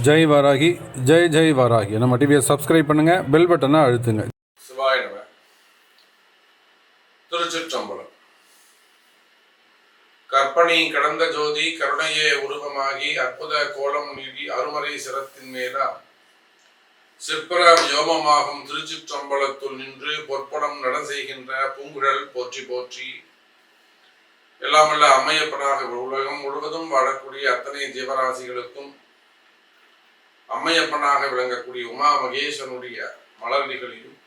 ஜெய் வாராகி, ஜெய் ஜெய் வாராகி. நம்ம டிவியை சப்ஸ்கிரைப் பண்ணுங்க, பெல் பட்டனை அழுத்துங்க. சிவாய நம. திருச்சிற்றம்பலம். கற்பனை கடந்த ஜோதி கருணையே உருவமாகி அற்புத கோலம் நீடி அருமறை சிரத்தின் மேலா சிற்பர யோமமாகும் திருச்சிற்றம்பலத்துள் நின்று பொற்படம் நட செய்கின்ற பூங்குழல் போற்றி போற்றி. எல்லாமல்ல அம்மையப்பனாக உலகம் முழுவதும் வாழக்கூடிய அத்தனை ஜீவராசிகளுக்கும் அம்மையப்பனாக விளங்கக்கூடிய உமா மகேசனுடைய மலர்களிகளையும்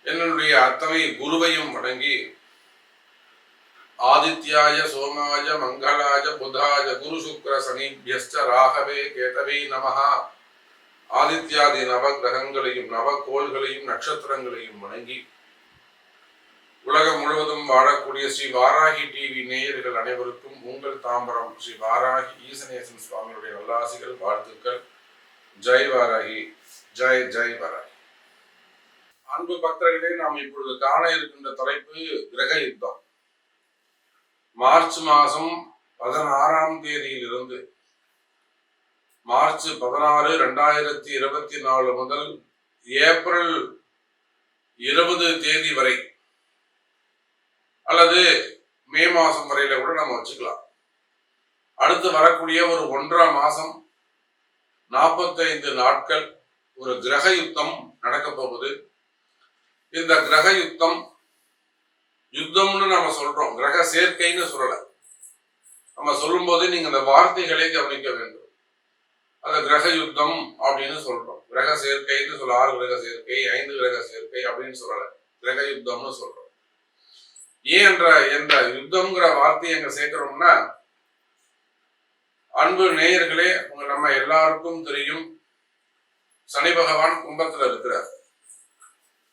என்னுடைய அத்தனை குருவையும் வணங்கி ஆதித்யாய சோமாய மங்களாய புதாய குரு சுக்ர சனிபியஸ்ச ராகவே கேதவே நமஹா. ஆதித்யாதி நவ கிரகங்களையும் நவகோள்களையும் நட்சத்திரங்களையும் வணங்கி உலகம் முழுவதும் வாழக்கூடிய ஸ்ரீ வாராகி டிவி நேயர்கள் அனைவருக்கும் உங்கள் தாம்பரம் ஸ்ரீ வாராகி ஈசனேசன் சுவாமியுடைய நல்லாசிகள், வாழ்த்துக்கள். ஜெய் வாராகி, ஜெய் ஜெய் வாராகி. அன்பு பக்தர்களே, நாம் இப்பொழுது காண இருக்கின்ற தலைப்பு கிரக யுத்தம். மார்ச் மாதம் 16ஆம் தேதியிலிருந்து மார்ச் 16, 2024 முதல் ஏப்ரல் 20 தேதி வரை அல்லது மே மாசம் வரையில கூட நம்ம வச்சுக்கலாம். அடுத்து வரக்கூடிய ஒரு 1.5 மாசம் 45 நாட்கள் ஒரு கிரக யுத்தம் நடக்க போகுது. இந்த கிரக யுத்தம் யுத்தம்னு நம்ம சொல்றோம், கிரக சேர்க்கைன்னு சொல்லல. நம்ம சொல்லும் போது நீங்க அந்த வார்த்தைகளை கவனிக்க வேண்டும். அந்த கிரக யுத்தம் அப்படின்னு சொல்றோம். கிரக சேர்க்கைன்னு சொல்ல 6 கிரக சேர்க்கை 5 கிரக சேர்க்கை அப்படின்னு சொல்லல, கிரக யுத்தம்னு சொல்றோம். ஏன் என்ற யுத்தம்ங்கிற வார்த்தையை எங்க சேர்க்கிறோம்னா, அன்பு நேயர்களே, நம்ம எல்லாருக்கும் தெரியும், சனி பகவான் கும்பத்துல இருக்கிறார்.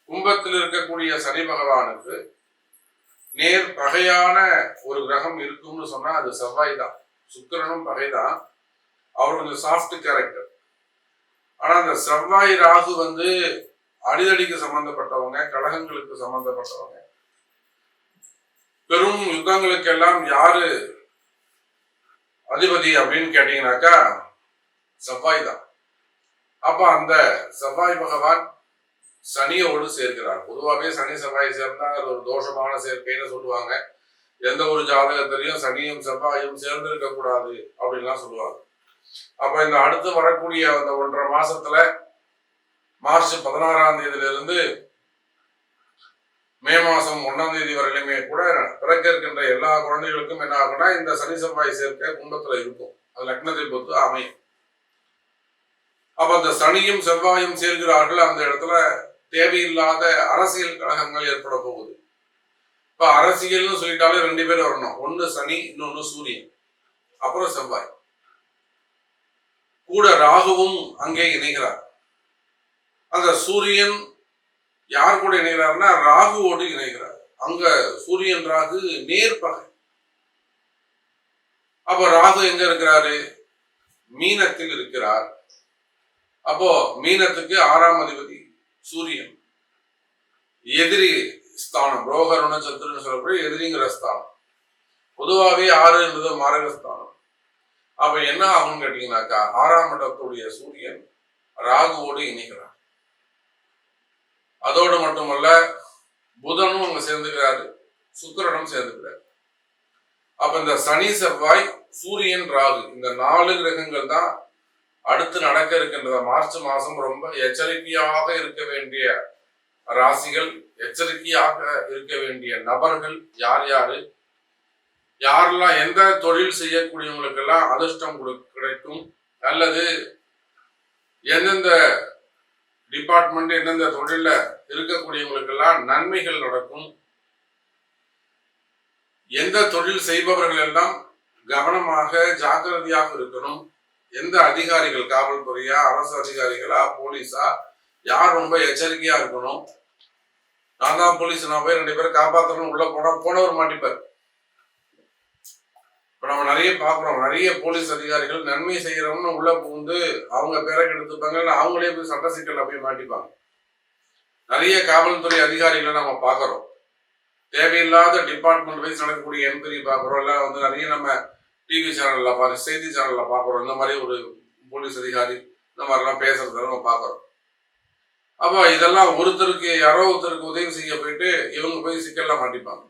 கும்பத்தில் இருக்கக்கூடிய சனி பகவானுக்கு நேர் பகையான ஒரு கிரகம் இருக்கும்னு சொன்னா அது செவ்வாய் தான். சுக்கிரனும் பகைதான், அவர் கொஞ்சம் சாஃப்ட் கேரக்டர். ஆனா அந்த செவ்வாய் ராகு அடிதடிக்கு சம்பந்தப்பட்டவங்க, கழகங்களுக்கு சம்பந்தப்பட்டவங்க. பெரும் யுத்தங்களுக்கெல்லாம் யாரு அதிபதி அப்படின்னு கேட்டீங்கன்னாக்கா செவ்வாய் தான். அப்ப அந்த செவ்வாய் பகவான் சனியோடு சேர்க்கிறார். பொதுவாகவே சனி செவ்வாய் சேர்ந்தா அது ஒரு தோஷமான சேர்க்கைன்னு சொல்லுவாங்க. எந்த ஒரு ஜாதகத்திலையும் சனியும் செவ்வாயும் சேர்ந்து இருக்க கூடாது அப்படின்லாம் சொல்லுவாங்க. அப்ப இந்த அடுத்து வரக்கூடிய அந்த 1.5 மாசத்துல மார்ச் 16ஆம் தேதியிலிருந்து மே மாசம் 1ஆம் தேதி வரையிலுமே கூட பிறக்க இருக்கின்ற எல்லா குழந்தைகளுக்கும் என்ன ஆகும்னா இந்த சனி செவ்வாய் சேர்க்கை கும்பத்துல இருக்கும். அது லக்னத்தை பொறுத்து அமையும். அப்ப அந்த சனியும் செவ்வாயும் சேர்க்கிறார்கள். அந்த இடத்துல தேவையில்லாத அரசியல் கழகங்கள் ஏற்பட போகுது. இப்ப அரசியல்னு சொல்லிட்டாலே 2 பேர் வரணும். ஒன்னு சனி, இன்னொன்னு சூரியன், அப்புறம் செவ்வாய். கூட ராகுவும் அங்கே இணைகிறார். அந்த சூரியன் யார் கூட இணைகிறார்னா ராகுவோடு இணைகிறார். அங்க சூரியன் ராகு நேர்பகை. அப்ப ராகு எங்க இருக்கிறாரு? மீனத்தில் இருக்கிறார். அப்போ மீனத்துக்கு 6ஆம் அதிபதி சூரியன். எதிரி ஸ்தானம், ரோகருண சத்துருன்னு சொல்லக்கூடிய எதிரிங்கிற ஸ்தானம். பொதுவாகவே 6 என்பது மரக ஸ்தானம். அப்ப என்ன ஆகும்னு கேட்டீங்கன்னாக்கா 6ஆம் இடத்துடைய சூரியன் ராகுவோடு இணைகிறார். அதோடு மட்டுமல்ல, புதனும் அங்க சேர்ந்துக்கிறாரு, சுக்கிரனும் சேர்ந்துக்கிறாரு. அப்ப இந்த சனி செவ்வாய் சூரியன் ராகு இந்த 4 கிரகங்கள் தான் அடுத்து நடக்க இருக்கின்ற மார்ச் மாசம் ரொம்ப எச்சரிக்கையாக இருக்க வேண்டிய ராசிகள், எச்சரிக்கையாக இருக்க வேண்டிய நபர்கள் யார் யாரு, யாரெல்லாம் எந்த தொழில் செய்யக்கூடியவங்களுக்கெல்லாம் அதிர்ஷ்டம் கிடைக்கும், அல்லது எந்தெந்த டிபார்ட்மெண்ட் எந்தெந்த தொழில இருக்கக்கூடியவங்களுக்கெல்லாம் நன்மைகள் நடக்கும், எந்த தொழில் செய்பவர்கள் எல்லாம் கவனமாக ஜாக்கிரதையாக இருக்கணும், எந்த அதிகாரிகள், காவல்துறையா, அரசு அதிகாரிகளா, போலீஸா, யார் ரொம்ப எச்சரிக்கையா இருக்கணும். நான் தான் போலீஸ், நான் போய் 2 பேரை காப்பாற்றணும் உள்ள போனவர் மாட்டிப்பார். இப்ப நம்ம நிறைய பாக்குறோம், நிறைய போலீஸ் அதிகாரிகள் நன்மை செய்யறவங்க உள்ள புகுந்து அவங்க பேரை கெடுத்துப்பாங்க, அவங்களே போய் சட்ட சிக்கல்ல போய் மாட்டிப்பாங்க. நிறைய காவல்துறை அதிகாரிகளை நம்ம பாக்குறோம். தேவையில்லாத டிபார்ட்மெண்ட் வைஸ் நடக்கக்கூடிய என்கொயரி பாக்குறோம். இல்ல நிறைய நம்ம டிவி சேனல்ல செய்தி சேனல்ல பாக்குறோம். இந்த மாதிரி ஒரு போலீஸ் அதிகாரி இந்த மாதிரிலாம் பேசுறத நம்ம பார்க்குறோம். அப்போ இதெல்லாம் ஒருத்தருக்கு யாரோ ஒருத்தருக்கு உதவி செய்ய போயிட்டு இவங்க போய் சிக்கல்லாம் மாட்டிப்பாங்க.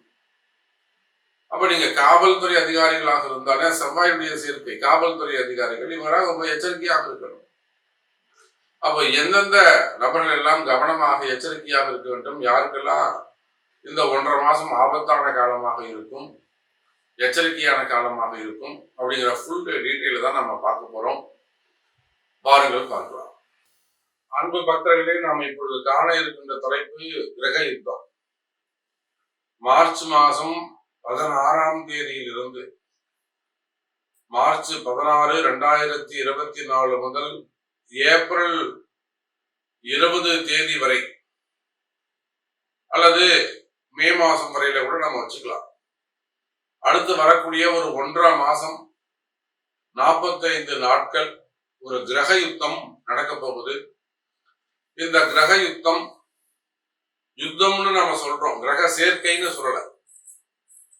அப்ப நீங்க காவல்துறை அதிகாரிகளாக இருந்தாலே செவ்வாயுடைய சேர்க்கை காவல்துறை அதிகாரிகள் இவங்களாக ரொம்ப எச்சரிக்கையாக இருக்கணும். அப்போ எந்தெந்த நபர்கள் எல்லாம் கவனமாக எச்சரிக்கையாக இருக்க வேண்டும், யாருக்கெல்லாம் இந்த 1.5 மாசம் ஆபத்தான காலமாக இருக்கும், எச்சரிக்கையான காலமாக இருக்கும் அப்படிங்கிற ஃபுல் டீட்டெயில தான் நம்ம பார்க்க போறோம். பாருங்கள் பார்க்கலாம். அன்பு பக்தர்களே, நாம் இப்பொழுது காண இருக்கின்ற தலைப்பு கிரக யுத்தம். மார்ச் மாதம் 16ஆம் தேதியிலிருந்து மார்ச் 16, 2024 முதல் ஏப்ரல் 20 தேதி வரை அல்லது மே மாசம் வரையில கூட நம்ம வச்சுக்கலாம். அடுத்து வரக்கூடிய ஒரு 1.5 மாசம் 45 நாட்கள் ஒரு கிரக யுத்தம் நடக்க போகுது. இந்த கிரக யுத்தம் யுத்தம்னு நம்ம சொல்றோம், கிரக சேர்க்கைன்னு சொல்லல.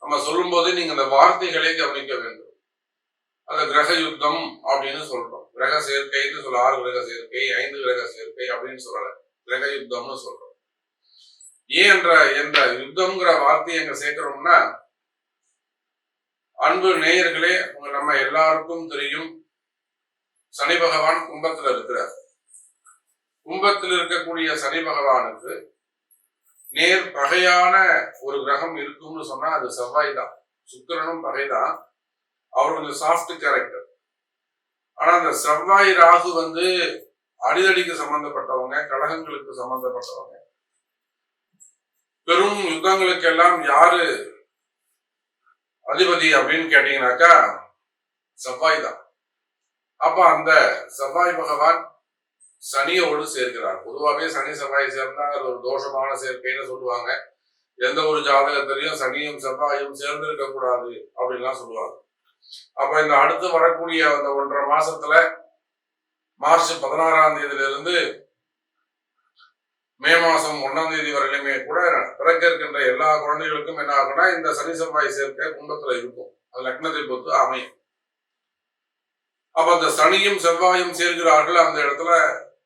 நம்ம சொல்லும் போது நீங்க அந்த வார்த்தைகளை கவனிக்க வேண்டும். அந்த கிரக யுத்தம் அப்படின்னு சொல்றோம். கிரக சேர்க்கைன்னு சொல்ல 6 கிரக சேர்க்கை 5 கிரக சேர்க்கை அப்படின்னு சொல்லல, கிரக யுத்தம்னு சொல்றோம். ஏன் என்ற யுத்தம்ங்கிற வார்த்தையை எங்க சேர்க்கிறோம்னா, அன்பு நேயர்களே, நம்ம எல்லாருக்கும் தெரியும் சனி பகவான் கும்பத்துல இருக்கிறார். கும்பத்தில் இருக்கக்கூடிய சனி பகவானுக்கு நேர் பகையான ஒரு கிரகம் இருக்கும்னு சொன்னா அது செவ்வாய் தான். சுக்கிரனும் பகைதான். அவர் கொஞ்சம் சாஃப்ட் கேரக்டர். ஆனா அந்த செவ்வாய் ராகு அடிதடிக்கு சம்பந்தப்பட்டவங்க, கழகங்களுக்கு சம்பந்தப்பட்டவங்க. பெரும் யுத்தங்களுக்கு எல்லாம் யாரு அதிபதி அப்படின்னு கேட்டீங்கன்னாக்கா செவ்வாய் தான். அப்ப அந்த செவ்வாய் பகவான் சனியோடு சேர்க்கிறார். பொதுவாகவே சனி செவ்வாய் சேர்ந்தா அது ஒரு தோஷமான சேர்க்கைன்னு சொல்லுவாங்க. எந்த ஒரு ஜாதகத்திலையும் சனியும் செவ்வாயும் சேர்ந்து இருக்க கூடாது அப்படின்லாம் சொல்லுவாங்க. அப்ப இந்த அடுத்து வரக்கூடிய அந்த 1.5 மாசத்துல மார்ச் 16ஆம் தேதியிலிருந்து மே மாசம் 1ஆம் தேதி வரையிலுமே கூட பிறக்க இருக்கின்ற எல்லா குழந்தைகளுக்கும் என்ன ஆகும்னா இந்த சனி செவ்வாய் சேர்க்கை கும்பத்துல இருக்கும். அது லக்னத்தை பொறுத்து அமையும். அப்ப அந்த சனியும் செவ்வாயும் சேர்கிறார்கள். அந்த இடத்துல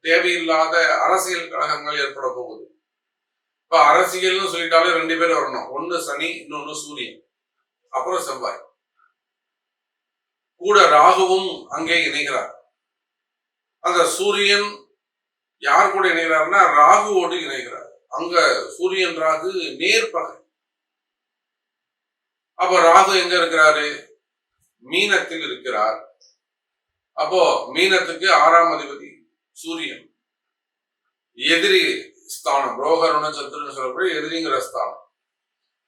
தேவையில்லாத அரசியல் கழகங்கள் ஏற்பட போகுது. இப்ப அரசியல்னு சொல்லிட்டாலே 2 பேர் வரணும். ஒன்னு சனி, இன்னொன்னு சூரியன், அப்புறம் செவ்வாய். கூட ராகுவும் அங்கே இணைகிறார். அந்த சூரியன் யார் கூட இணைகிறார்னா ராகுவோடு இணைகிறார். அங்க சூரியன் ராகு நேர்பகை. அப்ப ராகு எங்க இருக்கிறாரு? மீனத்தில் இருக்கிறார். அப்போ மீனத்துக்கு 6ஆம் அதிபதி சூரியன். எதிரி ஸ்தானம், ரோகருண சத்துருன்னு சொல்லக்கூடிய எதிரிங்கிற ஸ்தானம்.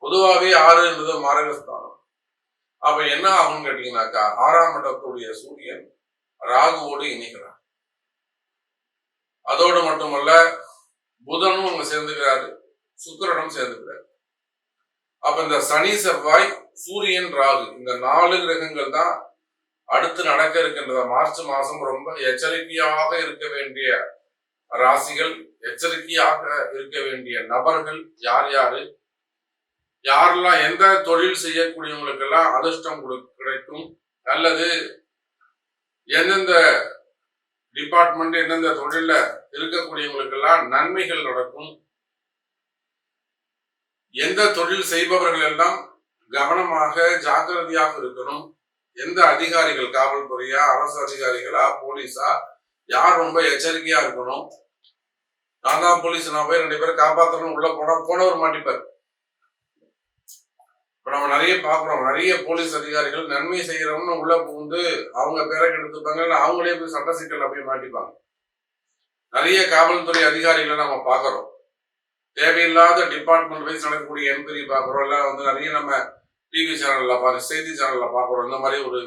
பொதுவாகவே 6 என்பது மாரகஸ்தானம். அப்ப என்ன ஆகும்னு கேட்டீங்கன்னாக்கா 6ஆம் இடத்துடைய சூரியன் ராகுவோடு இணைகிறார். அதோடு மட்டுமல்ல, புதனும் அங்க சேர்ந்துக்கிறாரு, சுக்கிரனும் சேர்ந்துக்கிறாரு. அப்ப இந்த சனி செவ்வாய் சூரியன் ராகு இந்த 4 கிரகங்கள் தான் அடுத்து நடக்க இருக்கின்ற மார்ச் மாசம் ரொம்ப எச்சரிக்கையாக இருக்க வேண்டிய ராசிகள், எச்சரிக்கையாக இருக்க வேண்டிய நபர்கள் யார் யாரு, யாரெல்லாம் எந்த தொழில் செய்யக்கூடியவங்களுக்கெல்லாம் அதிர்ஷ்டம் கிடைக்கும், அல்லது எந்தெந்த டிபார்ட்மெண்ட் எந்தெந்த தொழில இருக்கக்கூடியவங்களுக்கெல்லாம் நன்மைகள் நடக்கும், எந்த தொழில் செய்பவர்கள் எல்லாம் கவனமாக ஜாக்கிரதையாக இருக்கணும், எந்த அதிகாரிகள் காவல்துறையா, அரசு அதிகாரிகளா, போலீஸா, யார் ரொம்ப எச்சரிக்கையா இருக்கணும். நான் தான் போலீஸ், நான் போய் 2 பேரை காப்பாற்றணும் உள்ள போனவர் மாட்டிப்பார். இப்ப நம்ம நிறைய பாக்குறோம், நிறைய போலீஸ் அதிகாரிகள் நன்மை செய்யறவங்க உள்ள புகுந்து அவங்க பேரை எடுத்துப்பாங்க, அவங்களே போய் சட்ட சிக்கல்ல போய் மாட்டிப்பாங்க. நிறைய காவல்துறை அதிகாரிகளை நம்ம பாக்குறோம். தேவையில்லாத டிபார்ட்மெண்ட் வைஸ் நடக்கக்கூடிய என்கொயரி பாக்குறோம். எல்லாம் நிறைய நம்ம டிவி சேனல்ல செய்தி சேனல்ல பாக்குறோம். இந்த மாதிரி ஒரு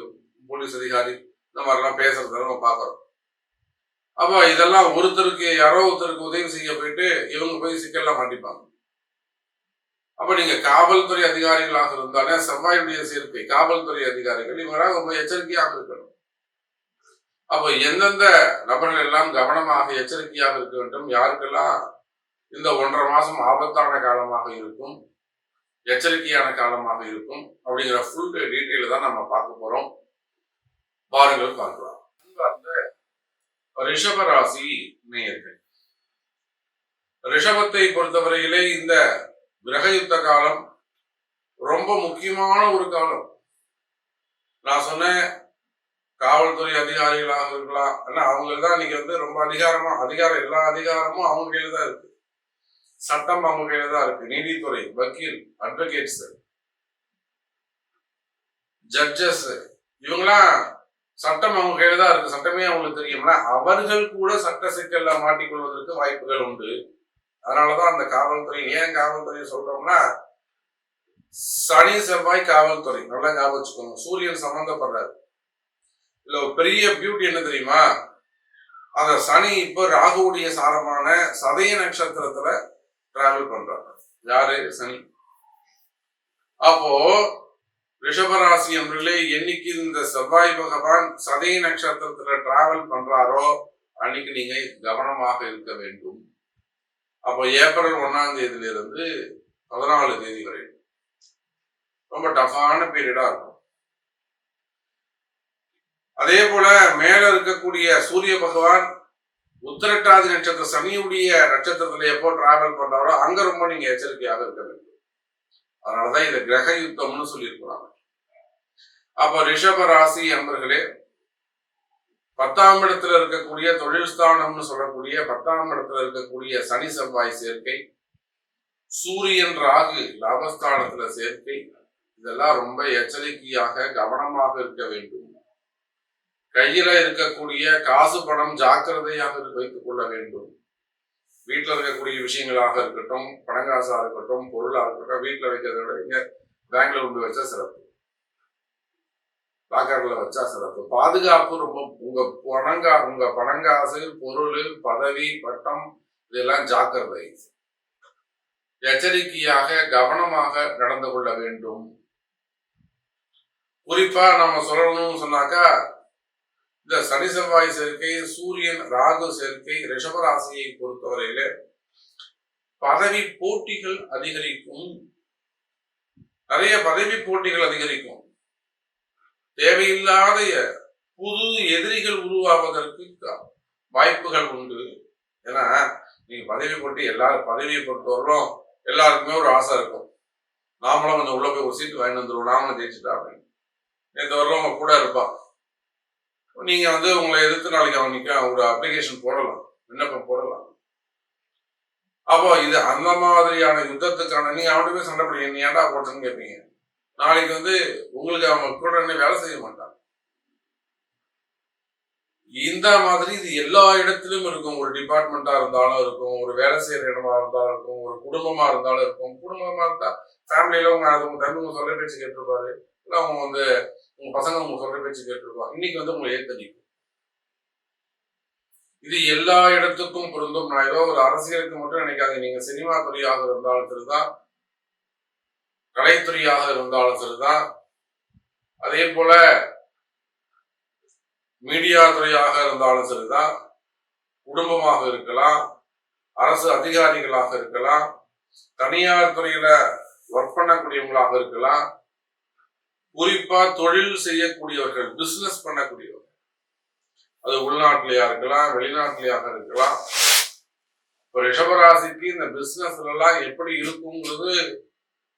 போலீஸ் அதிகாரி இந்த மாதிரிலாம் பேசுறத நம்ம பாக்குறோம். அப்ப இதெல்லாம் ஒருத்தருக்கு யாரோ ஒருத்தருக்கு உதவி செய்ய போயிட்டு இவங்க போய் சிக்கல்ல மாட்டிப்பாங்க. அப்ப நீங்க காவல்துறை அதிகாரிகளாக இருந்தாலே செவ்வாயுடைய சேர்க்கை காவல்துறை அதிகாரிகள் இவங்களாக ரொம்ப எச்சரிக்கையாக இருக்கணும். அப்ப எந்தெந்த நபர்கள் எல்லாம் கவனமாக எச்சரிக்கையாக இருக்க வேண்டும், யாருக்கெல்லாம் இந்த 1.5 மாசம் ஆபத்தான காலமாக இருக்கும், எச்சரிக்கையான காலமாக இருக்கும் அப்படிங்கிற ஃபுல் டீட்டெயில தான் நம்ம பார்க்க போறோம். பாருங்கள் பார்க்கலாம். ரிஷபராசி நேயர்கள், ரிஷபத்தை பொறுத்தவரையிலே இந்த கிரகயுத்த காலம் ரொம்ப முக்கியமான ஒரு காலம். நான் சொன்னேன், காவல்துறை அதிகாரிகளாக இருக்கலாம், ஆனா அவங்க தான் இன்னைக்கு ரொம்ப அதிகாரம் எல்லா அதிகாரமும் அவங்க கையில தான் இருக்கு. சட்டம் அவங்க கையில தான் இருக்கு. நீதித்துறை, வக்கீல், அட்வொகேட்ஸ், ஜட்ஜஸ், இவங்கெல்லாம் சட்டம் அவங்க கையில தான் இருக்கு. சட்டமே அவங்களுக்கு தெரியும்னா அவர்கள் கூட சட்ட சிக்கல்ல மாட்டிக்கொள்வதற்கு வாய்ப்புகள் உண்டு. அதனாலதான் அந்த காவல்துறை, ஏன் காவல்துறை சொல்றோம்னா, சனி செவ்வாய் காவல்துறை நல்லா ஞாபகம் வச்சுக்கோங்க. சூரியன் சம்பந்தப்படுறாரு. இல்ல ஒரு பெரிய பியூட்டி என்ன தெரியுமா, அந்த சனி இப்ப ராகுவுடைய சாரமான சதய நட்சத்திரத்துல டிராவல் பண்றாங்க. யாரு? சனி. அப்போ ரிஷபராசி என்பர்களே, என்னைக்கு இந்த செவ்வாய் பகவான் சதய நட்சத்திரத்துல டிராவல் பண்றாரோ அன்னைக்கு நீங்க கவனமாக இருக்க வேண்டும். அப்போ ஏப்ரல் 1ஆம் தேதியிலிருந்து 14 தேதி வரை ரொம்ப டஃபான பீரியடா இருக்கும். அதே போல மேல இருக்கக்கூடிய சூரிய பகவான் உத்திரட்டாதி நட்சத்திர சனியுடைய நட்சத்திரத்துல எப்போ டிராவல் பண்றாரோ அங்க ரொம்ப நீங்க எச்சரிக்கையாக இருக்க வேண்டும். அதனாலதான் இதை கிரக யுத்தம்னு சொல்லியிருக்கிறாங்க. அப்ப ரிஷப ராசி என்பர்களே, 10ஆம் இடத்துல இருக்கக்கூடிய தொழில் ஸ்தானம்னு சொல்லக்கூடிய 10ஆம் இடத்துல இருக்கக்கூடிய சனி செவ்வாய் சேர்க்கை, சூரியன் ராகு லாபஸ்தானத்துல சேர்க்கை, இதெல்லாம் ரொம்ப எச்சரிக்கையாக கவனமாக இருக்க வேண்டும். கையில இருக்கக்கூடிய காசு பணம் ஜாக்கிரதையாக வைத்துக் கொள்ள வேண்டும். வீட்டுல இருக்கக்கூடிய விஷயங்களாக இருக்கட்டும், பணங்காசா இருக்கட்டும், பொருளாக இருக்கட்டும், வீட்டுல வைக்கிறத விட இங்க பேங்க்ல கொண்டு வச்சா சிறப்பு, லாக்கர்ல வச்சா சிறப்பு. பாதுகாப்பு ரொம்ப. உங்க பணங்காசு, பொருள், பதவி, பட்டம் இதெல்லாம் ஜாக்கிரதை, எச்சரிக்கையாக கவனமாக நடந்து கொள்ள வேண்டும். குறிப்பா நம்ம சொல்லணும்னு சொன்னாக்கா, இந்த சனி செவ்வாய் சேர்க்கை, சூரியன் ராகு சேர்க்கை ரிஷபராசியை பொறுத்தவரையில பதவி போட்டிகள் அதிகரிக்கும். நிறைய பதவி போட்டிகள் அதிகரிக்கும். தேவையில்லாத புது எதிரிகள் உருவாவதற்கு வாய்ப்புகள் உண்டு. ஏன்னா நீங்க பதவி போட்டி எல்லாரும் பதவியை பொறுத்தவரையிலும் எல்லாருக்குமே ஒரு ஆசை இருக்கும். நாமளும் கொஞ்சம் உள்ள போய் ஒரு சீட்டு வாங்கி வந்துருவோம், நாமளும் ஜெயிச்சுட்டா அப்படின்னு. நேற்று வரலாம் அவங்க கூட இருப்பான். நீங்க உங்களை எதிர்த்து நாளைக்கு அவனுக்கு ஒரு அப்ளிகேஷன் போடலாம், விண்ணப்பம் போடலாம். அப்போ இது அந்த மாதிரியான யுத்தத்துக்கான, நீங்க அவனுமே சண்டை பண்ணி நீ ஏன்டா போட்டேன்னு கேட்பீங்க. நாளைக்கு உங்களுக்கு அவங்க கூட வேலை செய்ய மாட்டாங்க. இந்த மாதிரி இது எல்லா இடத்திலும் இருக்கும். ஒரு டிபார்ட்மெண்டா இருந்தாலும் இருக்கும், ஒரு வேலை செய்யற இடமா இருந்தாலும் இருக்கும், ஒரு குடும்பமா இருந்தாலும் இருக்கும். குடும்பமா இருந்தா ஃபேமிலியில உங்க தம்பி உங்க சொல்ற பேச்சு கேட்டிருப்பாரு, இல்லை அவங்க உங்க பசங்க உங்க சொல்ற பேச்சு கேட்டிருப்பாங்க. இன்னைக்கு உங்களை ஏத்தடிக்கும். இது எல்லா இடத்துக்கும் பொருந்தும். நான் ஏதோ ஒரு அரசியலுக்கு மட்டும் நினைக்காது. நீங்க சினிமா துறையாக இருந்தாலும் சரிதான், கலைத்துறையாக இருந்தாலும் சரிதான், அதே போல மீடியா துறையாக இருந்தாலும் சரிதான், குடும்பமாக இருக்கலாம், அரசு அதிகாரிகளாக இருக்கலாம், தனியார் துறையில ஒர்க் பண்ணக்கூடியவங்களாக இருக்கலாம், குறிப்பா தொழில் செய்யக்கூடியவர்கள், பிசினஸ் பண்ணக்கூடியவர்கள், அது உள்நாட்டிலேயா இருக்கலாம், வெளிநாட்டிலேயாக இருக்கலாம். இப்போ ரிஷபராசிக்கு இந்த பிசினஸ்ல எல்லாம் எப்படி இருக்குங்கிறது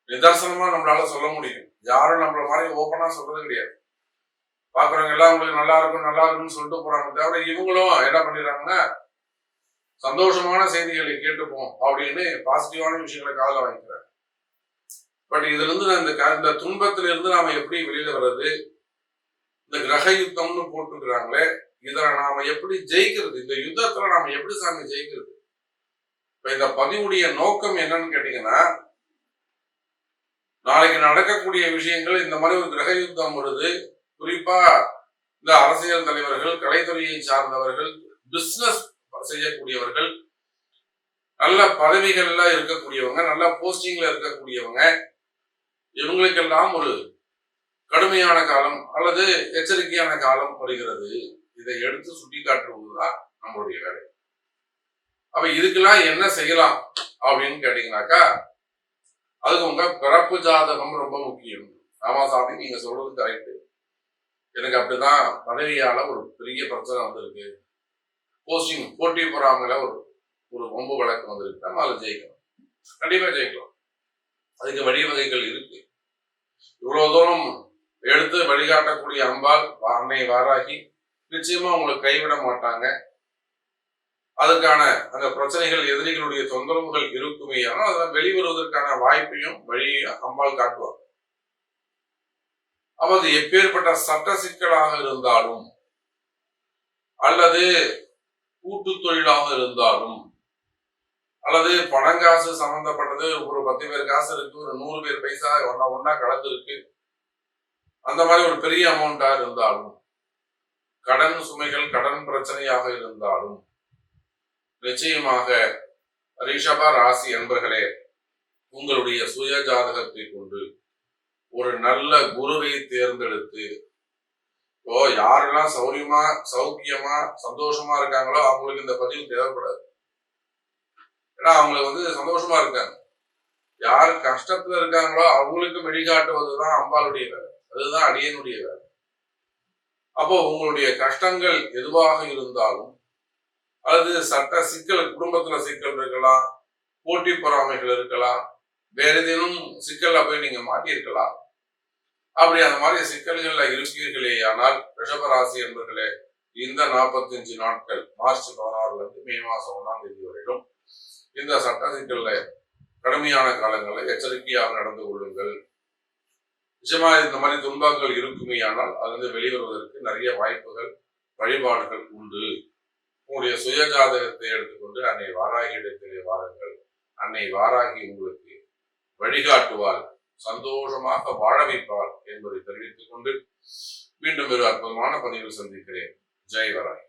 நிதர்சனமா நம்மளால சொல்ல முடியும். யாரும் நம்மள மாதிரி ஓப்பனா சொல்றது கிடையாது. பாக்குறவங்க எல்லாம் உங்களுக்கு நல்லா இருக்கும்னு சொல்லிட்டு போறாங்க. தவிர இவங்களும் என்ன பண்ணிடுறாங்கன்னா, சந்தோஷமான செய்திகளை கேட்டுப்போம் அப்படின்னு பாசிட்டிவான விஷயங்களை காதல வாங்கிக்கிறாங்க. பட் இதுல இருந்து இந்த துன்பத்தில இருந்து நாம எப்படி வெளியில வர்றது, இந்த கிரக யுத்தம்னு போட்டுக்கிறாங்களே, இதுல நாம எப்படி ஜெயிக்கிறது, இந்த யுத்தத்துல நாம எப்படி சாமி ஜெயிக்கிறது? இப்ப இந்த பதிவுடைய நோக்கம் என்னன்னு கேட்டீங்கன்னா, நாளைக்கு நடக்கக்கூடிய விஷயங்கள், இந்த மாதிரி ஒரு கிரக யுத்தம் வருது, குறிப்பா இந்த அரசியல் தலைவர்கள், கலைத்துறையை சார்ந்தவர்கள், பிசினஸ் செய்யக்கூடியவர்கள், நல்ல பதவிகள்ல இருக்கக்கூடியவங்க, நல்ல போஸ்டிங்ல இருக்கக்கூடியவங்க, இவங்களுக்கெல்லாம் ஒரு கடுமையான காலம் அல்லது எச்சரிக்கையான காலம் வருகிறது. இதை எடுத்து சுட்டி காட்டுவதுதான் நம்மளுடைய வேலை. அப்ப இதுக்கெல்லாம் என்ன செய்யலாம் அப்படின்னு கேட்டீங்கன்னாக்கா, அதுக்கு உங்க பிறப்பு ஜாதகம் ரொம்ப முக்கியம். ஆமா சாமி, நீங்க சொல்றது கரெக்ட். எனக்கு அப்படிதான் பதவியால ஒரு பெரிய பிரச்சனை வந்திருக்கு, போட்டி பொறாமையில ஒரு வம்பு வழக்கு வந்திருக்கு. நம்ம அதில் ஜெயிக்கணும், கண்டிப்பா ஜெயிக்கலாம். அதுக்கு வழிவகைகள் இருக்கு. இவ்வளவு தூரம் எடுத்து வழிகாட்டக்கூடிய அம்பாள் அன்னை வாராகி நிச்சயமா உங்களுக்கு கைவிட மாட்டாங்க. அதற்கான அந்த பிரச்சனைகள், எதிரிகளுடைய தொந்தரவுகள் இருக்குமே, ஆனால் அதெல்லாம் வெளிவருவதற்கான வாய்ப்பையும் வழியையும் அம்பாள் காட்டுவார். அப்ப அது எப்பேற்பட்ட சட்ட சிக்கலாக இருந்தாலும் அல்லது கூட்டு தொழிலாக இருந்தாலும் அல்லது பணங்காசு சம்பந்தப்பட்டது, ஒரு 10 பேர் காசு இருக்கு, ஒரு 100 பேர் பைசா ஒன்னா கலந்து இருக்கு, அந்த மாதிரி ஒரு பெரிய அமௌண்டா இருந்தாலும், கடன் சுமைகள் கடன் பிரச்சனையாக இருந்தாலும், நிச்சயமாக ரிஷப ராசி அன்பர்களே, உங்களுடைய சுய ஜாதகத்தை கொண்டு ஒரு நல்ல குருவை தேர்ந்தெடுத்து, இப்போ யாரெல்லாம் சௌக்கியமா சந்தோஷமா இருக்காங்களோ அவங்களுக்கு இந்த பதிவு தேவைப்படாது. ஏன்னா அவங்களுக்கு சந்தோஷமா இருக்காங்க. யார் கஷ்டத்துல இருக்காங்களோ அவங்களுக்கு வழிகாட்டுவதுதான் அம்பாளுடைய வேலை, அதுதான் அடியனுடைய வேலை. அப்போ உங்களுடைய கஷ்டங்கள் எதுவாக இருந்தாலும், அல்லது சட்ட சிக்கல், குடும்பத்துல சிக்கல் இருக்கலாம், போட்டி பொறாமைகள் இருக்கலாம், வேற ஏதேனும் சிக்கல்ல போய் நீங்க மாட்டியிருக்கலாம். அப்படி அந்த மாதிரி சிக்கல்கள்ல இருக்கீர்களே ஆனால் ரிஷபராசி என்பர்களே, இந்த 45 நாட்கள் மார்ச் 16 இருந்து மே மாசம் 1ஆம் தேதி வரையிலும் இந்த சட்ட சிக்கல்ல கடுமையான காலங்களில் எச்சரிக்கையாக நடந்து கொள்ளுங்கள். நிச்சயமா இந்த மாதிரி துன்பங்கள் இருக்குமே ஆனால் அது வெளிவருவதற்கு நிறைய வாய்ப்புகள், வழிபாடுகள் உண்டு. உங்களுடைய சுய ஜாதகத்தை எடுத்துக்கொண்டு அன்னை வாராகி இடத்திலே வாருங்கள். அன்னை வாராகி உங்களுக்கு வழிகாட்டுவாள், சந்தோஷமாக வாழ வைப்பாள் என்பதை தெரிவித்துக் கொண்டு மீண்டும் ஒரு அற்புதமான பதிவில் சந்திக்கிறேன். ஜெய் வராகி.